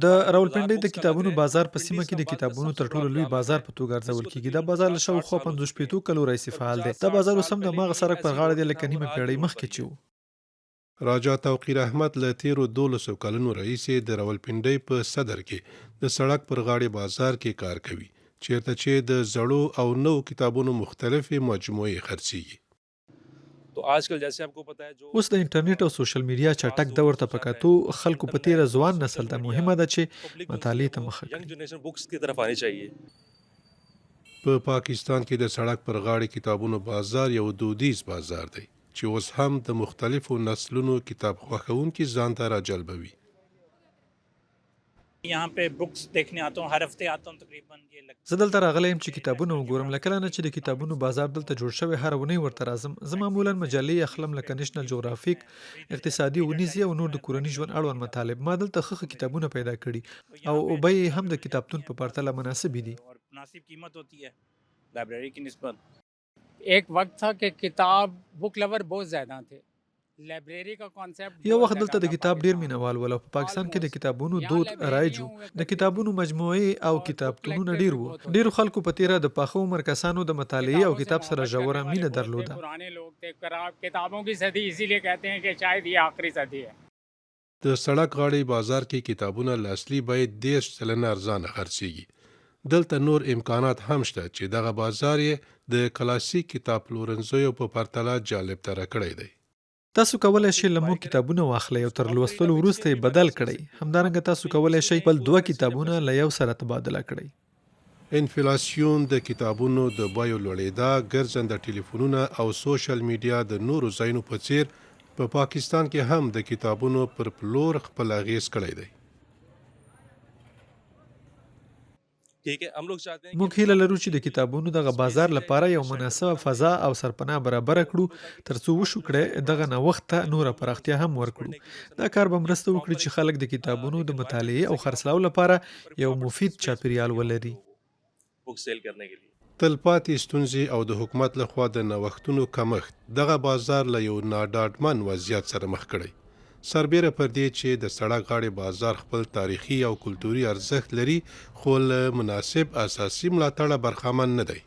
د راولپنډۍ د کتابونو بازار په سیمه کې د کتابونو تر ټولو لوی بازار په توګه ارزول کیږي. دا بازار له شاوخوا 50 کلو راهیسې فعال دی. دا بازار اوس هم د هماغه سړک پر غاړه دی لکه نیمه پېړۍ مخکې چې و. راجا توقیر احمد له تیرو 12 کلونو راهیسې د راولپنډۍ په صدر کې د سړک پر غاړې بازار کې کار کوي، چیرته چې د زړو او نوو کتابونو مختلفې مجموعې خرڅیږي. तो आजकल जैसे आपको पता है जो اوس د انټرنیټ او سوشل میډیا چټک دور ته پکاتو خلکو په تیره ځوان نسل ته مهمه ده چې مطالعې ته مخه यंग کړي. जनरेशन बुक्स की तरफ आनी चाहिए. په پاکستان کې د سړک پر غاړې کتابونو بازار یو دودیز بازار دی چې اوس هم د مختلفو نسلونو کتاب خوښونکي ځان ته راجلبوي. यहाँ पे बुक्स देखने आता हूँ, हर हफ्ते आता हूँ तकरीबन ये लग زه دلته راغلی یم چې کتابونه وګورم. لکه نه چې د کتابونو بازار دلته جوړ شوی هر اونۍ ورته راځم. زه معمولا مجلې اخلم لکه نېشنل جغرافیک، اقتصادي ونیزې او نور د کورني ژوند اړوند مطالب. ما دلته ښه کتابونه پیدا کړي او بیې هم د کتابتون په پرتله مناسبې دي. और मुनासिब कीमत होती है लाइब्रेरी की निस्बत. एक वक्त था कि किताब बुक लवर बहुत ज़्यादा थे. लाइब्रेरी का कॉन्सेप्ट یو وخت دلته د کتاب ډیر مینوال ول او په پاکستان کې د کتابونو دود رایج و. د کتابونو مجموعې او کتابتونونه ډیر وو. ډیرو خلکو په تیره د پاخه عمر کسانو د مطالعې او کتاب سره ژوره مینه درلوده. पुराने लोग थे. किताबों की सदी इसीलिए कहते हैं कि शायद ये आखिरी सदी है. د سړک غاړې بازار کې کتابونه له اصلي باید 10% ارزانه خرڅیږي. دلته نور امکانات هم شته چې دغه بازار یې د کلاسیک کتاب پلورنځیو په پرتله جالب تر کړی دی. تاسو کولای شئ له موږ کتابونه واخلئ او تر لوستلو وروسته یې بدل کړئ. همدارنګه تاسو کولای شئ خپل 2 کتابونه له یو سره تبادله کړئ. انفلاسیون د کتابونو د بیو لوړېدا، ګرځنده ټلیفونونه او سوشل میډیا د نورو ځایونو په څیر په پاکستان کې هم د کتابونو پر پلور خپل اغیز کړی دی. ठीक है, हम लोग चाहते हैं موږ هیله لرو چې د کتابونو دغه بازار لپاره یو مناسبه فضا او سرپناه برابر کړو ترڅو وشو کړي دغه نوښت ته نوره پراختیا هم ورکړو. دا کار به مرسته وکړي چې خلک د کتابونو د مطالعې او خرڅلاو لپاره یو مفید چاپیریال ولري. बुक सेल करने के लिए. تلپاتې ستونزې او د حکومت لخوا د نوښتونو کمښت دغه بازار له یو ناډاډمن وضعیت سره مخ کړی. سربیره پر دې چې د سړک غاړې بازار خپل تاریخي او کلتوري ارزښت لري، خو له مناسب اساسي ملاتړه برخمن نه دی.